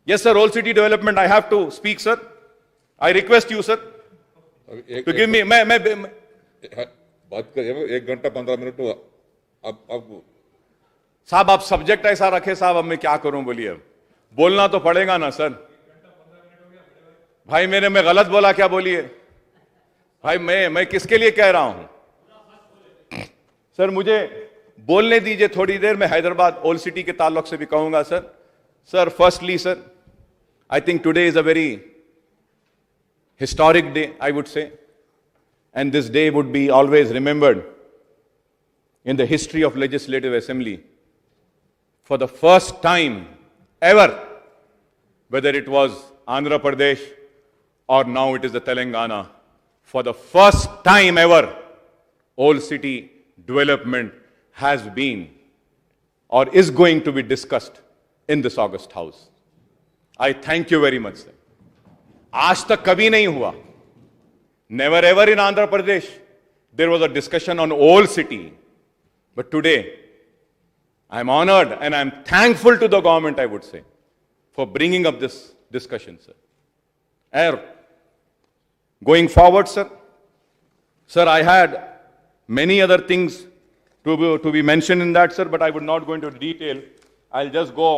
Yes, sir, Old City development, I have to speak, sir. I request you, sir, to give me, मैं बात करिए 1 घंटा 15 minute हुआ। अब साहब आप सब्जेक्ट ऐसा रखे साहब, अब मैं क्या करूं बोलिए, बोलना तो पड़ेगा ना सर। भाई मैं गलत बोला क्या बोलिए भाई, मैं किसके लिए कह रहा हूं सर, मुझे बोलने दीजिए थोड़ी देर। मैं हैदराबाद ओल्ड सिटी के ताल्लुक से भी कहूंगा sir. Firstly sir, I think today is a very historic day, I would say, and this day would be always remembered in the history of Legislative Assembly. For the first time ever, whether it was Andhra Pradesh or now it is the Telangana, for the first time ever, Old City development has been or is going to be discussed in this August House. I thank you very much, sir. आज तक कभी नहीं हुआ. Never ever in Andhra Pradesh there was a discussion on Old City. But today, I am honored and I am thankful to the government, I would say, for bringing up this discussion, sir. And going forward, sir, I had many other things to be mentioned in that, sir, but I would not go into detail. I'll just go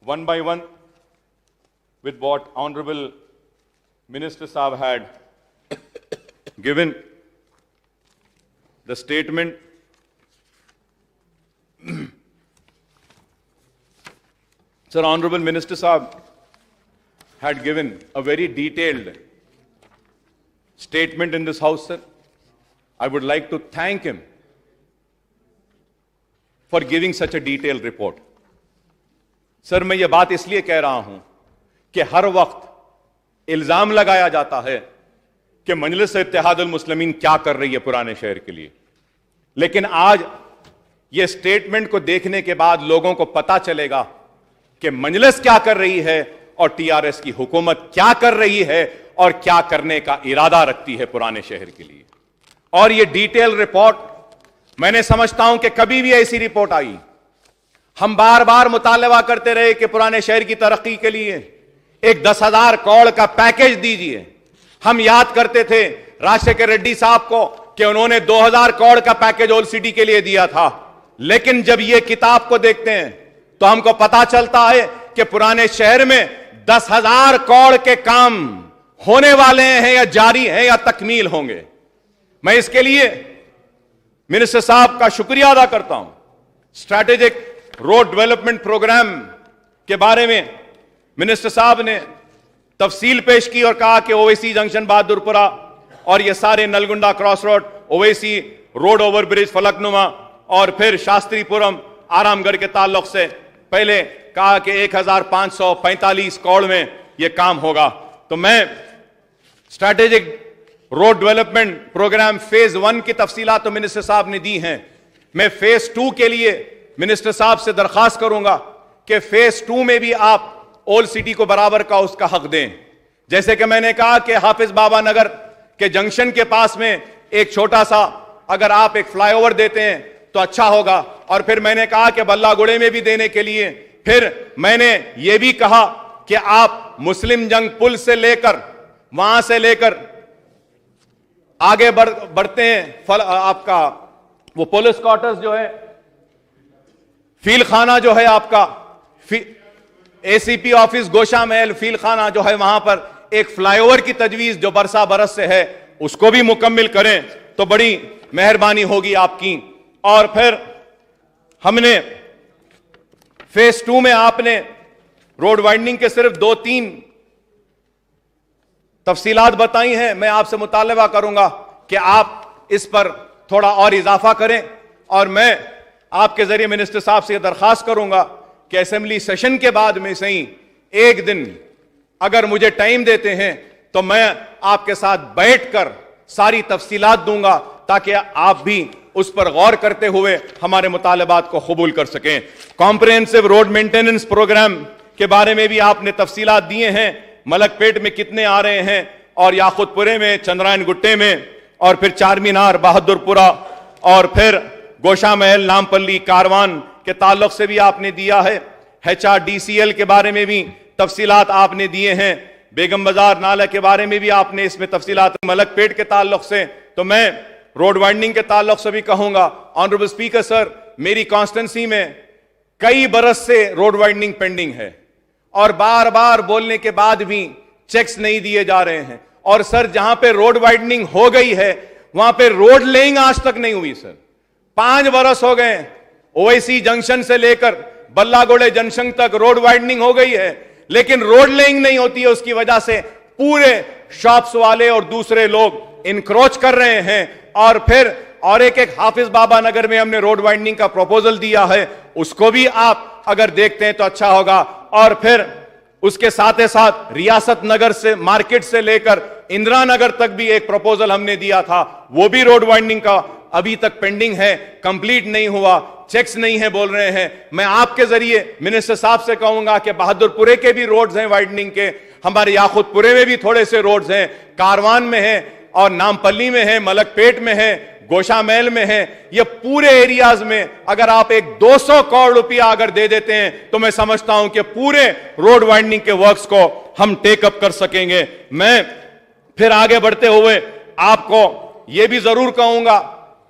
one by one with what Honorable Minister Saab had given the statement. Sir, Honorable Minister Saab had given a very detailed statement in this House, sir. I would like to thank him for giving such a detailed report. Sir, मैं ये बात इसलिए कह रहा हूं कि हर वक्त इल्जाम लगाया जाता है कि मजलिस इत्तेहादुल मुस्लिमीन क्या कर रही है पुराने शहर के लिए, लेकिन आज ये स्टेटमेंट को देखने के बाद लोगों को पता चलेगा कि मजलिस क्या कर रही है और टीआरएस की हुकूमत क्या कर रही है और क्या करने का इरादा रखती है पुराने शहर के लिए। और ये डिटेल रिपोर्ट मैंने समझता हूं कि कभी भी ऐसी रिपोर्ट आई, हम बार बार मुतालबा करते रहे कि पुराने शहर की तरक्की के लिए एक 10,000 करोड़ का पैकेज दीजिए। हम याद करते थे राजशेखर रेड्डी साहब को कि उन्होंने 2,000 करोड़ का पैकेज ओल्ड सिटी के लिए दिया था, लेकिन जब ये किताब को देखते हैं तो हमको पता चलता है कि पुराने शहर में 10,000 करोड़ के काम होने वाले हैं या जारी हैं या तकमील होंगे। मैं इसके लिए मिनिस्टर साहब का शुक्रिया अदा करता हूं। स्ट्रैटेजिक रोड डेवलपमेंट प्रोग्राम के बारे में मिनिस्टर साहब ने तफसील पेश की और कहा कि ओवैसी जंक्शन बहादुरपुरा और ये सारे Nalgonda cross road, Owaisi road over bridge Falaknuma और फिर शास्त्रीपुरम आरामगढ़ के ताल्लुक से पहले कहा कि 1,545 करोड़ में यह काम होगा। तो मैं strategic road development programme phase 1 की तफसीलात तो मिनिस्टर साहब ने दी हैं। मैं फेज 2 के लिए मिनिस्टर साहब से दरखास्त करूंगा कि फेज 2 में भी आप ओल्ड सिटी को बराबर का उसका हक दें। जैसे कि मैंने कहा कि हाफिज बाबा नगर के जंक्शन के पास में एक छोटा सा अगर आप एक फ्लाईओवर देते हैं तो अच्छा होगा, और फिर मैंने कहा कि बल्लागुड़े में भी देने के लिए, फिर मैंने ये भी कहा कि आप मुस्लिम जंग पुल से लेकर वहां से लेकर आगे बढ़ते हैं आपका वो पुलिस क्वार्टर्स जो है, फील खाना जो है आपका एसीपी ऑफिस गोशा महल फील खाना जो है, वहां पर एक फ्लाईओवर की तजवीज जो बरस से है उसको भी मुकम्मिल करें तो बड़ी मेहरबानी होगी आपकी। और फिर हमने फेज 2 में आपने रोड वाइडनिंग के सिर्फ 2-3 तफसीलात बताई हैं। मैं आपसे मुतालबा करूंगा कि आप इस पर थोड़ा और इजाफा करें, और मैं आपके जरिए मिनिस्टर साहब से दरखास्त करूंगा कि असेंबली सेशन के बाद में सही एक दिन अगर मुझे टाइम देते हैं तो मैं आपके साथ बैठकर सारी तफसीलात दूंगा ताकि आप भी उस पर गौर करते हुए हमारे मुतालबात को कबूल कर सकें। कॉम्प्रिहेंसिव रोड मेंटेनेंस प्रोग्राम के बारे में भी आपने तफसीलात दिए हैं, मलकपेट में कितने आ रहे हैं और याकुतपुरे में, चंद्रायन गुट्टे में, और फिर चार मीनार, बहादुरपुरा, और फिर गोशा महल, नामपल्ली, कारवान के ताल्लुक से भी आपने दिया है। HRDCL के बारे में भी तफसीलात आपने दिए हैं, बेगम बाजार नाला के बारे में भी आपने इसमें तफसीलात, मलकपेट के ताल्लुक से, तो मैं रोड वाइंडिंग के ताल्लुक से भी कहूंगा, ऑनरेबल स्पीकर सर, मेरी कॉन्स्टिट्यूंसी में कई बरस से रोड वाइंडिंग पेंडिंग है और बार बार बोलने के बाद भी चेक्स नहीं दिए जा रहे हैं। और सर, जहां पे रोड वाइडनिंग हो गई है वहां पे रोड लेइंग आज तक नहीं हुई सर। 5 बरस हो गए, ओवैसी जंक्शन से लेकर बल्लागोड़े जंक्शन तक रोड वाइडनिंग हो गई है, लेकिन रोड लेइंग नहीं होती है। उसकी वजह से पूरे शॉप्स वाले और दूसरे लोग इनक्रोच कर रहे हैं। और फिर और एक हाफिज बाबा नगर में हमने रोड वाइडनिंग का प्रपोजल दिया है, उसको भी आप अगर देखते हैं तो अच्छा होगा। और फिर उसके साथ ही साथ रियासत नगर से, मार्केट से लेकर इंदिरा नगर तक भी एक प्रपोजल हमने दिया था, वो भी रोड वाइडनिंग का अभी तक पेंडिंग है, कंप्लीट नहीं हुआ, चेक्स नहीं है बोल रहे हैं। मैं आपके जरिए मिनिस्टर साहब से कहूंगा कि बहादुरपुरे के भी रोड्स हैं वाइडनिंग के, हमारे याकुतपुरे में भी थोड़े से रोड्स हैं, कारवान में है और नामपल्ली में है, मलकपेट में है, गोशामैल में है। ये पूरे एरियाज में अगर आप एक 200 करोड़ रुपया अगर दे देते हैं तो मैं समझता हूं कि पूरे रोड वाइडनिंग के वर्क्स को हम टेकअप कर सकेंगे। मैं फिर आगे बढ़ते हुए आपको यह भी जरूर कहूंगा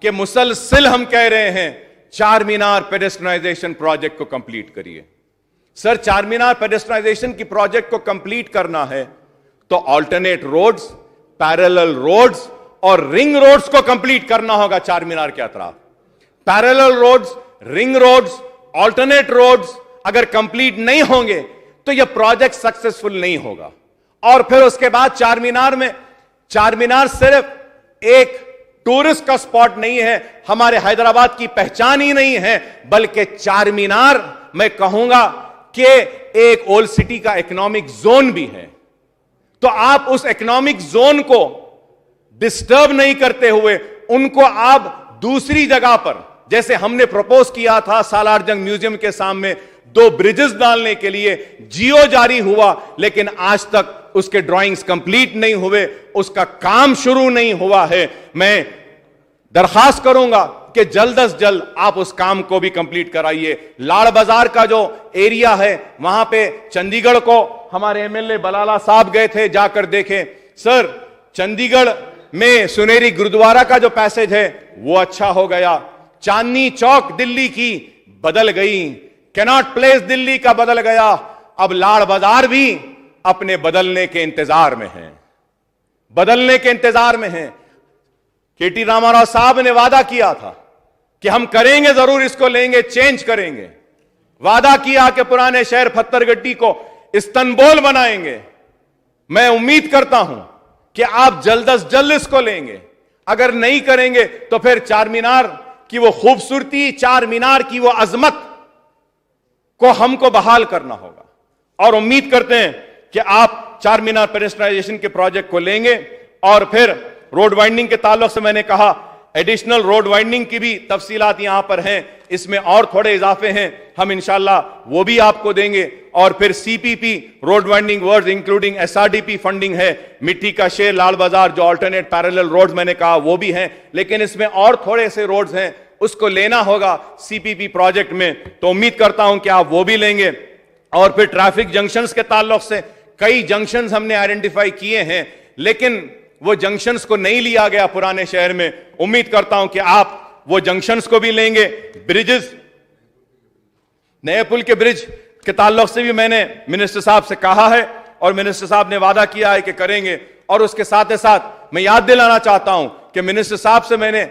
कि मुसलसिल हम कह रहे हैं चार मीनार पेडेस्ट्रियनाइजेशन प्रोजेक्ट को कंप्लीट करिए। सर, चार मीनार पेडेस्ट्रियनाइजेशन की प्रोजेक्ट को कंप्लीट करना है तो ऑल्टरनेट रोड्स, पैरेलल रोड्स और रिंग रोड्स को कंप्लीट करना होगा। चार मीनार के अतराफ parallel roads, ring roads, alternate roads अगर कंप्लीट नहीं होंगे तो यह प्रोजेक्ट सक्सेसफुल नहीं होगा। और फिर उसके बाद चार मीनार सिर्फ एक टूरिस्ट का स्पॉट नहीं है, हमारे हैदराबाद की पहचान ही नहीं है, बल्कि चार मीनार मैं कहूंगा कि एक ओल्ड सिटी का इकोनॉमिक जोन भी है। तो आप उस इकोनॉमिक जोन को डिस्टर्ब नहीं करते हुए उनको आप दूसरी जगह पर, जैसे हमने प्रपोज किया था सालारजंग म्यूजियम के सामने 2 ब्रिजेस डालने के लिए, जियो जारी हुआ लेकिन आज तक उसके ड्राइंग्स कंप्लीट नहीं हुए, उसका काम शुरू नहीं हुआ है। मैं दरखास्त करूंगा कि जल्द अज जल्द आप उस काम को भी कंप्लीट कराइए। लाड़ बाजार का जो एरिया है वहां पे चंडीगढ़ को हमारे एमएलए बलाला साहब गए थे, जाकर देखें। सर, चंडीगढ़ में सुनेरी गुरुद्वारा का जो पैसेज है वो अच्छा हो गया। चांदनी चौक दिल्ली की बदल गई, कैनॉट प्लेस दिल्ली का बदल गया। अब लाड़ बाजार भी अपने बदलने के इंतजार में है। केटी रामाराव साहब ने वादा किया था कि हम करेंगे, जरूर इसको लेंगे, चेंज करेंगे। वादा किया कि पुराने शहर फत्तरगड्डी को इस्तंबुल बनाएंगे। मैं उम्मीद करता हूं कि आप जल्द अज जल्द इसको लेंगे। अगर नहीं करेंगे तो फिर चार मीनार की वो खूबसूरती, चार मीनार की वो अजमत को हमको बहाल करना होगा। और उम्मीद करते हैं कि आप चार मीनार पेडेस्ट्रियनाइजेशन के प्रोजेक्ट को लेंगे। और फिर रोड वाइंडिंग के ताल्लुक से मैंने कहा एडिशनल रोड वाइंडिंग की भी तफसीलात यहां पर हैं, इसमें और थोड़े इजाफे हैं, हम इंशाल्लाह वो भी आपको देंगे। और फिर CPP road winding words including SRDP funding है, मिट्टी का शेर, लाल बाजार जो अल्टरनेट पैरेलल रोड्स मैंने कहा वो भी हैं, लेकिन इसमें और थोड़े से रोड्स हैं, उसको लेना होगा सीपीपी प्रोजेक्ट में। तो उम्मीद करता हूं कि आप वो भी लेंगे। और फिर ट्रैफिक जंक्शंस के ताल्लुक से कई जंक्शंस हमने आइडेंटिफाई किए हैं, लेकिन वो जंक्शंस को नहीं लिया गया पुराने शहर में। उम्मीद करता हूं कि आप वो जंक्शंस को भी लेंगे। ब्रिजेस, नए पुल के ब्रिज के ताल्लुक से भी मैंने मिनिस्टर साहब से कहा है और मिनिस्टर साहब ने वादा किया है कि करेंगे। और उसके साथ ही साथ मैं याद दिलाना चाहता हूं कि मिनिस्टर साहब से मैंने,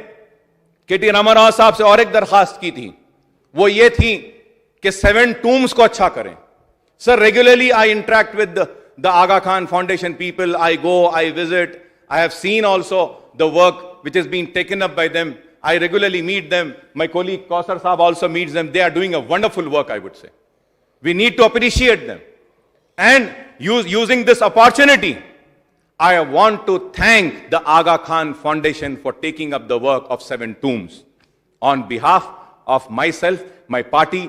केटी रामाराव साहब से और एक दरखास्त की थी, वो ये थी कि 7 टूम्स को अच्छा करें। Sir, regularly I interact with the Aga Khan foundation people, I go, I visit, I have seen also the work which is being taken up by them. I regularly meet them. My colleague Kausar Saab also meets them. They are doing a wonderful work, I would say. We need to appreciate them. And using this opportunity, I want to thank the Aga Khan Foundation for taking up the work of 7 tombs on behalf of myself, my party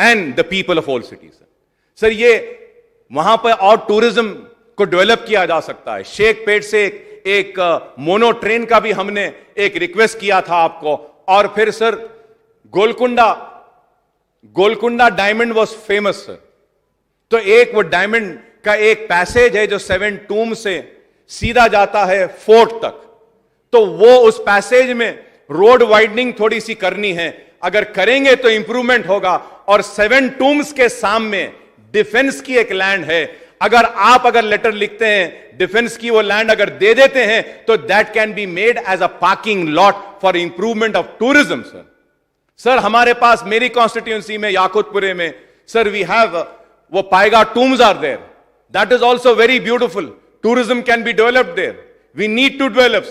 and the people of all cities. Sir, ये वहां पर और tourism को develop किया जा सकता है। शेखपेट से एक मोनो ट्रेन का भी हमने एक रिक्वेस्ट किया था आपको। और फिर sir, Golconda diamond was famous sir, तो एक वो डायमंड का एक पैसेज है जो 7 टूम से सीधा जाता है फोर्ट तक, तो वो उस पैसेज में रोड वाइडनिंग थोड़ी सी करनी है, अगर करेंगे तो इंप्रूवमेंट होगा। और 7 टूम्स के सामने डिफेंस की एक लैंड है, अगर लेटर लिखते हैं डिफेंस की वो लैंड अगर दे देते हैं तो that can be made as a parking lot for improvement of tourism. Sir हमारे पास मेरी कॉन्स्टिट्यूंसी में याकुतपुरे में सर वी हैव वो पाएगा tombs are there, that is also very beautiful, tourism can be developed there, we need to develop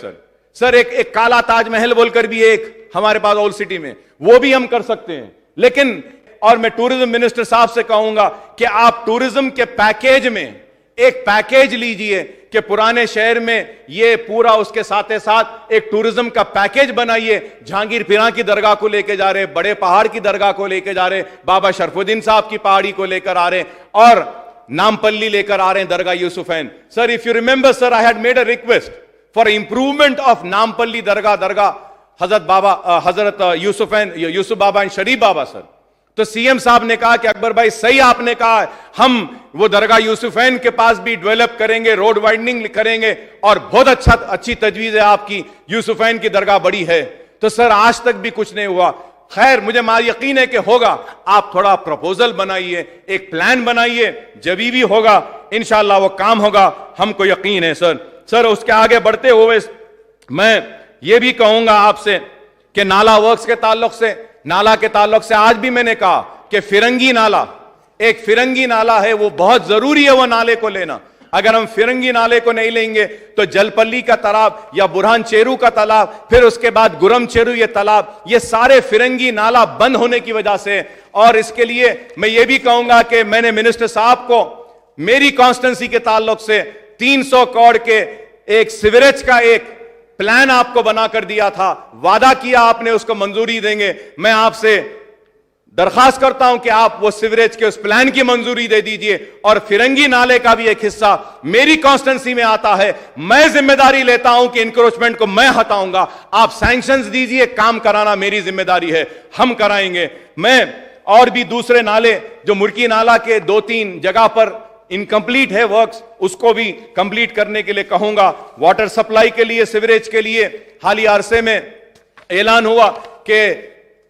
sir एक काला ताजमहल बोलकर भी एक हमारे पास ओल्ड सिटी में, वो भी हम कर सकते हैं। लेकिन और मैं टूरिज्म मिनिस्टर साहब से कहूंगा कि आप टूरिज्म के पैकेज में एक पैकेज लीजिए कि पुराने शहर में ये पूरा उसके साथ साथ एक टूरिज्म का पैकेज बनाइए। जहांगीर पीरा की दरगाह को लेके जा रहे, बड़े पहाड़ की दरगाह को लेके जा रहे, बाबा शरफुद्दीन साहब की पहाड़ी को लेकर आ रहे, और नामपल्ली लेकर आ रहे हैं दरगाह Yousufain. Sir if you remember sir, I had made a request for improvement of Nampally दरगाह हजरत यूसुफ बाबा एंड शरीफ बाबा। सर तो सीएम साहब ने कहा कि अकबर भाई सही आपने कहा है, हम वो दरगाह यूसुफैन के पास भी डेवलप करेंगे, रोड वाइडनिंग करेंगे, और बहुत अच्छी तजवीज है आपकी, यूसुफैन की दरगाह बड़ी है। तो सर आज तक भी कुछ नहीं हुआ। खैर मुझे यकीन है कि होगा, आप थोड़ा प्रपोजल बनाइए, एक प्लान बनाइए, जब भी होगा इंशाअल्लाह वो काम होगा, हमको यकीन है सर उसके आगे बढ़ते हुए मैं ये भी कहूंगा आपसे कि नाला वर्क्स के ताल्लुक से आज भी मैंने कहा कि फिरंगी नाला है, वो बहुत जरूरी है वो नाले को लेना। अगर हम फिरंगी नाले को नहीं लेंगे तो जलपल्ली का तालाब या बुरहान चेरू का तालाब, फिर उसके बाद गुरम चेरू ये तालाब, ये सारे फिरंगी नाला बंद होने की वजह से। और इसके लिए मैं ये भी कहूंगा कि मैंने मिनिस्टर साहब को मेरी कॉन्स्टिट्यूंसी के ताल्लुक से 300 करोड़ के एक सीवरेज का एक प्लान आपको बनाकर दिया था, वादा किया आपने उसको मंजूरी देंगे। मैं आपसे दरखास्त करता हूं कि आप वो सीवरेज के उस प्लान की मंजूरी दे दीजिए, और फिरंगी नाले का भी एक हिस्सा मेरी कॉन्स्टिट्यूंसी में आता है, मैं जिम्मेदारी लेता हूं कि इंक्रोचमेंट को मैं हटाऊंगा। आप सैंक्शंस दीजिए, काम कराना मेरी जिम्मेदारी है, हम कराएंगे। मैं और भी दूसरे नाले जो मुर्की नाला के 2-3 जगह पर इनकम्प्लीट है वर्क्स, उसको भी कंप्लीट करने के लिए कहूंगा। वाटर सप्लाई के लिए, सीवरेज के लिए हालिया अरसे में ऐलान हुआ कि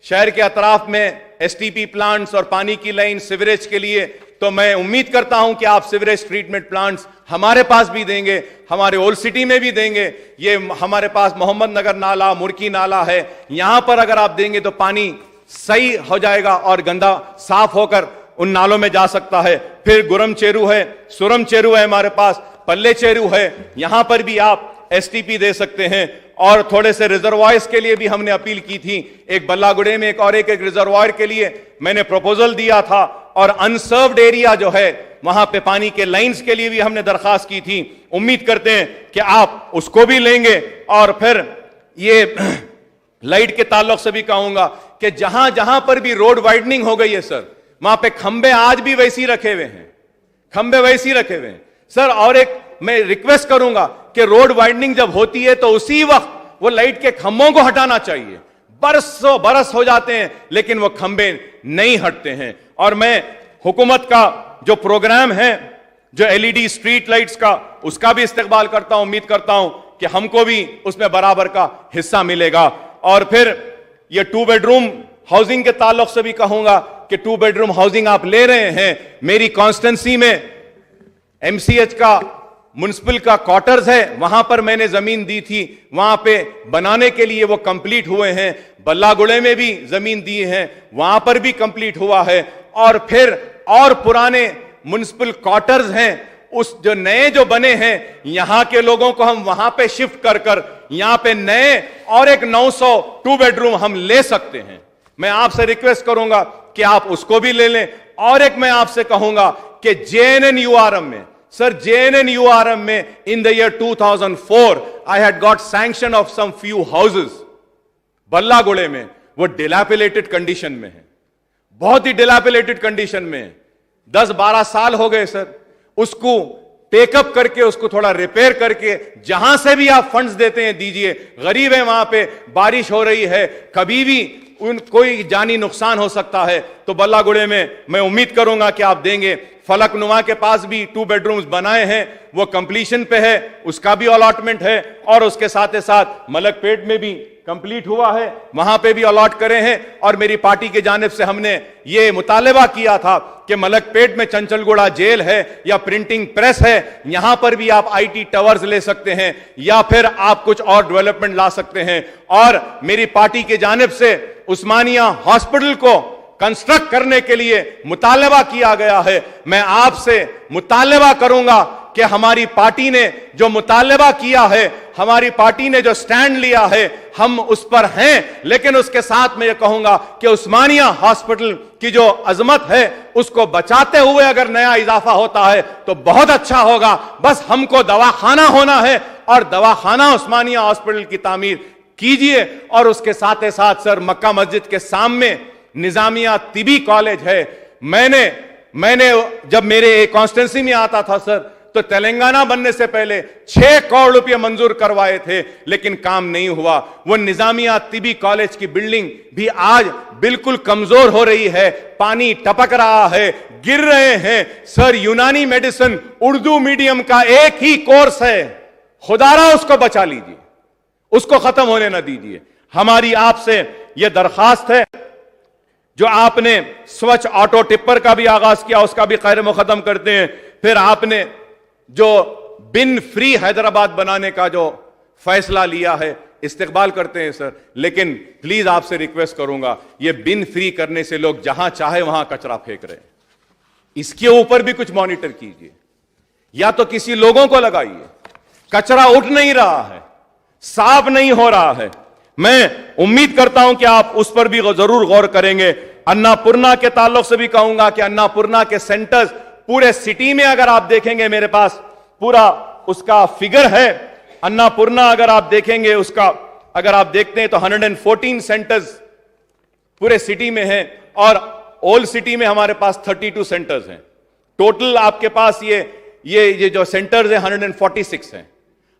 शहर के अतराफ में एसटीपी प्लांट्स और पानी की लाइन सीवरेज के लिए, तो मैं उम्मीद करता हूं कि आप सीवरेज ट्रीटमेंट प्लांट्स हमारे पास भी देंगे, हमारे ओल्ड सिटी में भी देंगे। ये हमारे पास मोहम्मद नगर नाला, मुर्की नाला है, यहां पर अगर आप देंगे तो पानी सही हो जाएगा और गंदा साफ होकर उन नालों में जा सकता है। फिर गुरम चेरू है, सुरम चेरू है हमारे पास, पल्ले चेरू है, यहां पर भी आप एसटीपी दे सकते हैं। और थोड़े से रिजर्वायर्स के लिए भी हमने अपील की थी, एक बल्लागुड़े में और एक रिजर्वायर के लिए मैंने प्रपोजल दिया था, और अनसर्व्ड एरिया जो है वहां पे पानी के लाइंस के लिए भी हमने दरखास्त की थी। उम्मीद करते हैं कि आप उसको भी लेंगे। और फिर ये लाइट के ताल्लुक से भी कहूंगा कि जहां जहां पर भी रोड वाइडनिंग हो गई है सर, वहां पे खंबे आज भी वैसी रखे हुए हैं, सर। और एक मैं रिक्वेस्ट करूंगा कि रोड वाइडनिंग जब होती है तो उसी वक्त वो लाइट के खंभों को हटाना चाहिए। बरसों बरस हो जाते हैं लेकिन वो खंबे नहीं हटते हैं। और मैं हुकूमत का जो प्रोग्राम है, जो एलईडी स्ट्रीट लाइट्स का, उसका भी इस्तेमाल करता हूं, उम्मीद करता हूं कि हमको भी उसमें बराबर का हिस्सा मिलेगा। और फिर ये 2 बेडरूम हाउसिंग के ताल्लुक से भी कहूंगा कि 2 बेडरूम हाउसिंग आप ले रहे हैं, मेरी कॉन्स्टिट्यूंसी में एमसीएच का म्युनिसिपल का क्वार्टर्स है, वहां पर मैंने जमीन दी थी, वहां पे बनाने के लिए वो कंप्लीट हुए हैं। बल्लागुड़े में भी जमीन दी है, वहां पर भी कंप्लीट हुआ है। और फिर और पुराने म्युनिसिपल क्वार्टर्स हैं, उस जो नए जो बने हैं, यहां के लोगों को हम वहां पे शिफ्ट कर यहां पे नए और एक 900 2 बेडरूम हम ले सकते हैं। मैं आपसे रिक्वेस्ट करूंगा कि आप उसको भी ले लें। और एक मैं आपसे कहूंगा कि JNNURM में, सर JNNURM में in the year 2004 I had got sanction of some few houses Ballagude में, वो डिलैपिलेटेड कंडीशन में है, बहुत ही डिलैपिलेटेड कंडीशन में है। 10-12 साल हो गए सर, उसको टेकअप करके, उसको थोड़ा रिपेयर करके, जहां से भी आप फंड्स देते हैं दीजिए। गरीब है वहां पे, बारिश हो रही है, कभी भी कोई जानी नुकसान हो सकता है तो बल्लागुड़े में मैं उम्मीद करूंगा कि आप देंगे। फलकनुमा के पास भी 2 बेडरूम्स बनाए हैं, वो कंप्लीशन पे है, उसका भी अलॉटमेंट है, और उसके साथ ही साथ मलकपेट में भी कंप्लीट हुआ है, वहां पे भी अलॉट करे हैं। और मेरी पार्टी के जानिब से हमने ये मुतालबा किया था कि मलकपेट में चंचलगुड़ा जेल है या प्रिंटिंग प्रेस है, यहां पर भी आप IT टावर्स ले सकते हैं या फिर आप कुछ और डेवलपमेंट ला सकते हैं। और मेरी पार्टी के जानिब से उस्मानिया हॉस्पिटल को कंस्ट्रक्ट करने के लिए मुतालबा किया गया है। मैं आपसे मुतालबा करूंगा कि हमारी पार्टी ने जो मुतालबा किया है, हमारी पार्टी ने जो स्टैंड लिया है, हम उस पर हैं, लेकिन उसके साथ मैं ये कहूंगा कि उस्मानिया हॉस्पिटल की जो अजमत है उसको बचाते हुए अगर नया इजाफा होता है तो बहुत अच्छा होगा। बस हमको दवाखाना होना है और दवाखाना उस्मानिया हॉस्पिटल की तामीर कीजिए। और उसके साथ ही साथ सर, मक्का मस्जिद के सामने निजामिया तिबी कॉलेज है। मैंने जब मेरे कॉन्स्टिट्यूंसी में आता था सर, तो तेलंगाना बनने से पहले 6 करोड़ रुपए मंजूर करवाए थे, लेकिन काम नहीं हुआ। वो निजामिया तिबी कॉलेज की बिल्डिंग भी आज बिल्कुल कमजोर हो रही है, पानी टपक रहा है, गिर रहे हैं। सर, यूनानी मेडिसिन उर्दू मीडियम का एक ही कोर्स है, खुदारा उसको बचा लीजिए, उसको खत्म होने ना दीजिए। हमारी आपसे यह दरखास्त है, जो आपने स्वच्छ ऑटो टिप्पर का भी आगाज किया, उसका भी खैर मुकदम करते हैं। फिर आपने जो बिन फ्री हैदराबाद बनाने का जो फैसला लिया है, इस्तेकबाल करते हैं सर, लेकिन प्लीज आपसे रिक्वेस्ट करूंगा, ये बिन फ्री करने से लोग जहां चाहे वहां कचरा फेंक रहे हैं, इसके ऊपर भी कुछ मॉनिटर कीजिए, या तो किसी लोगों को लगाइए। कचरा उठ नहीं रहा है, साफ नहीं हो रहा है। मैं उम्मीद करता हूं कि आप उस पर भी जरूर गौर करेंगे। अन्नापूर्णा के ताल्लुक से भी कहूंगा कि अन्नापूर्णा के सेंटर्स पूरे सिटी में अगर आप देखेंगे, मेरे पास पूरा उसका फिगर है, अन्नापूर्णा अगर आप देखेंगे उसका, अगर आप देखते हैं तो 114 सेंटर्स पूरे सिटी में हैं, और ओल्ड सिटी में हमारे पास 32 सेंटर्स हैं। टोटल आपके पास ये जो सेंटर्स हैं 146 हैं।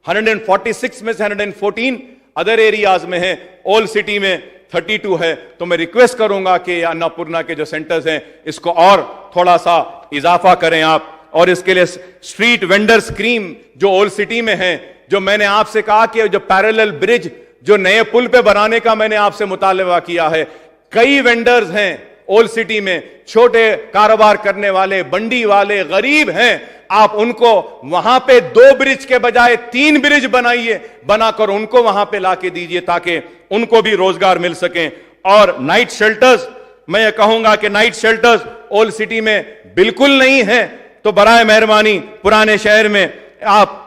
146 में से 114 अदर एरियाज में है, ओल्ड सिटी में 32 है। तो मैं रिक्वेस्ट करूंगा कि अन्नापूर्णा के जो सेंटर्स हैं इसको और थोड़ा सा इजाफा करें आप। और इसके लिए स्ट्रीट वेंडर स्कीम जो ओल्ड सिटी में है, जो मैंने आपसे कहा कि जो पैरेलल ब्रिज जो नए पुल पे बनाने का मैंने आपसे मुतालबा किया है, कई वेंडर्स हैं ओल्ड सिटी में, छोटे कारोबार करने वाले, बंडी वाले, गरीब हैं, आप उनको वहां पे 2 ब्रिज के बजाय 3 ब्रिज बनाइए, बनाकर उनको वहां पे लाके दीजिए ताकि उनको भी रोजगार मिल सके। और नाइट शेल्टर्स, मैं ये कहूंगा कि नाइट शेल्टर्स ओल्ड सिटी में बिल्कुल नहीं है, तो बराए मेहरबानी पुराने शहर में आप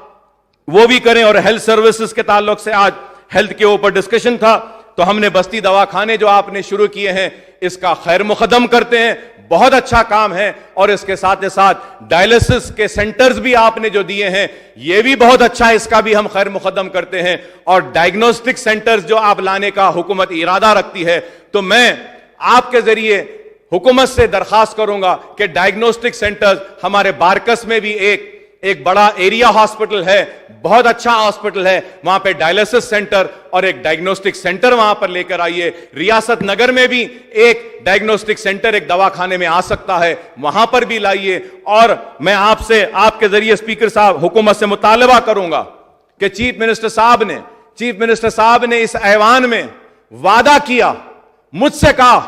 वो भी करें। और हेल्थ सर्विसेज के ताल्लुक से आज हेल्थ के ऊपर डिस्कशन था, तो हमने बस्ती दवाखाने जो आपने शुरू किए हैं इसका खैर मुकदम करते हैं, बहुत अच्छा काम है। और इसके साथ ही साथ डायलिसिस के सेंटर्स भी आपने जो दिए हैं ये भी बहुत अच्छा है, इसका भी हम खैर मुकदम करते हैं। और डायग्नोस्टिक सेंटर्स जो आप लाने का हुकूमत इरादा रखती है, तो मैं आपके जरिए हुकूमत से दरखास्त करूंगा कि डायग्नोस्टिक सेंटर्स हमारे बारकस में भी एक बड़ा एरिया हॉस्पिटल है, बहुत अच्छा हॉस्पिटल है, वहां पे डायलिसिस सेंटर और एक डायग्नोस्टिक सेंटर वहां पर लेकर आइए। रियासत नगर में भी एक डायग्नोस्टिक सेंटर एक दवाखाने में आ सकता है, वहां पर भी लाइए। और मैं आपसे, आपके जरिए स्पीकर साहब, हुकूमत से मुतालबा करूंगा कि चीफ मिनिस्टर साहब ने इस ऐवान में वादा किया, मुझसे कहा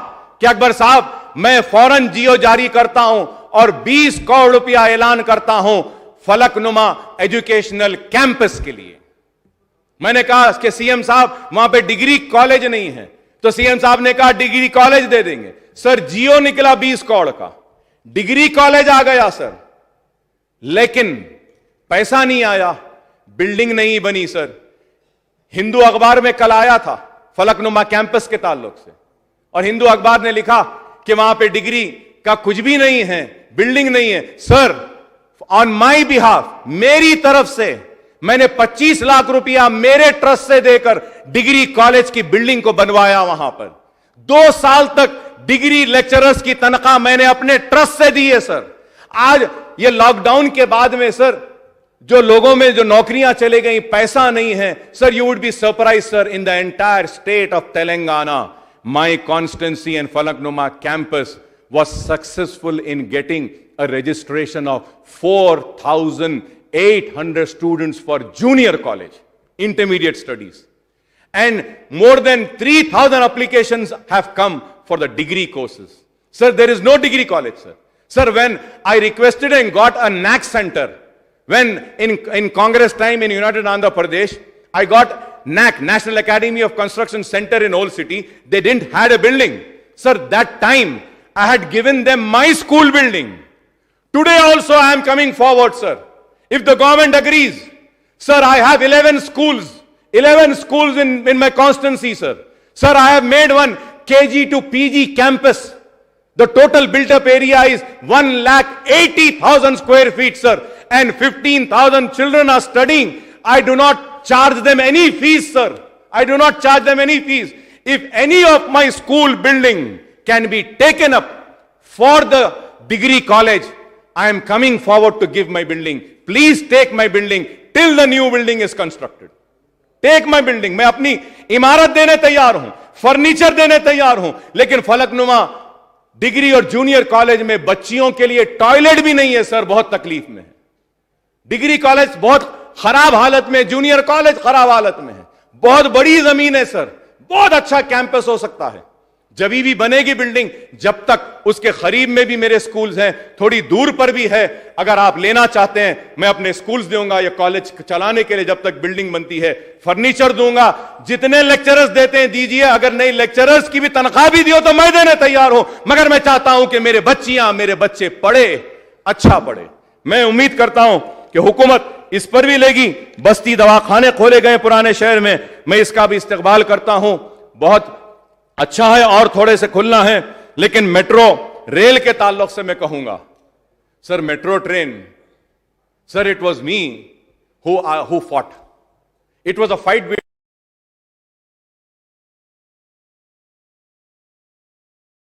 कि अकबर साहब मैं फौरन जियो जारी करता हूं और 20 करोड़ रुपया ऐलान करता हूं फलकनुमा एजुकेशनल कैंपस के लिए। मैंने कहा कि सीएम साहब वहां पे डिग्री कॉलेज नहीं है, तो सीएम साहब ने कहा डिग्री कॉलेज दे देंगे। सर, जियो निकला 20 करोड़ का, डिग्री कॉलेज आ गया सर, लेकिन पैसा नहीं आया, बिल्डिंग नहीं बनी। सर, हिंदू अखबार में कल आया था फलकनुमा कैंपस के ताल्लुक से, और हिंदू अखबार ने लिखा कि वहां पे डिग्री का कुछ भी नहीं है, बिल्डिंग नहीं है। सर, ऑन माई बिहाफ, मेरी तरफ से मैंने 25 लाख रुपया मेरे ट्रस्ट से देकर डिग्री कॉलेज की बिल्डिंग को बनवाया। वहां पर 2 साल तक डिग्री लेक्चरर्स की तनख्वाह मैंने अपने ट्रस्ट से दी है। सर, आज ये लॉकडाउन के बाद में सर जो लोगों में जो नौकरियां चले गई, पैसा नहीं है। Sir, you would be surprise sir, in the entire state of Telangana my constituency and Falaknuma campus was successful in getting a registration of 4,800 students for junior college, intermediate studies. And more than 3,000 applications have come for the degree courses. Sir, there is no degree college, sir. Sir, when I requested and got a NAC center, when in Congress time in United Andhra Pradesh, I got NAC, National Academy of Construction Center in Old City. They didn't had a building. Sir, that time I had given them my school building. Today also I am coming forward, sir. If the government agrees, sir, I have 11 schools in my constituency, sir. Sir, I have made one KG to PG campus. The total built up area is 1,80,000 square feet, sir. And 15,000 children are studying. I do not charge them any fees, sir. I do not charge them any fees. If any of my school building can be taken up for the degree college, I am coming forward to give my building. Please take my building till the new building is constructed. Take my building. मैं अपनी इमारत देने तैयार हूं, furniture देने तैयार हूं, लेकिन फलकनुमा डिग्री और जूनियर कॉलेज में बच्चियों के लिए टॉयलेट भी नहीं है, सर. बहुत तकलीफ में है. डिग्री कॉलेज बहुत खराब हालत में, जूनियर कॉलेज खराब हालत में है. बहुत बड़ी जमीन है, सर. बहुत अच्छा कैंपस हो सकता है. जब भी बनेगी बिल्डिंग, जब तक उसके करीब में भी मेरे स्कूल्स हैं, थोड़ी दूर पर भी है, अगर आप लेना चाहते हैं, मैं अपने स्कूल्स दूंगा या कॉलेज चलाने के लिए. जब तक बिल्डिंग बनती है, फर्नीचर दूंगा. जितने लेक्चरर्स देते हैं दीजिए. अगर नहीं लेक्चरर्स की भी तनख्वाह भी दियो तो मैं देने तैयार हूं. मगर मैं चाहता हूं कि मेरे बच्चियां, मेरे बच्चे पढ़े, अच्छा पढ़े. मैं उम्मीद करता हूं कि हुकूमत इस पर भी लेगी. बस्ती दवाखाने खोले गए पुराने शहर में, मैं इसका भी इस्तकबाल करता हूं. बहुत अच्छा है और थोड़े से खुलना है. लेकिन मेट्रो रेल के ताल्लुक से मैं कहूंगा, sir, metro train, sir, it was me who fought. It was a fight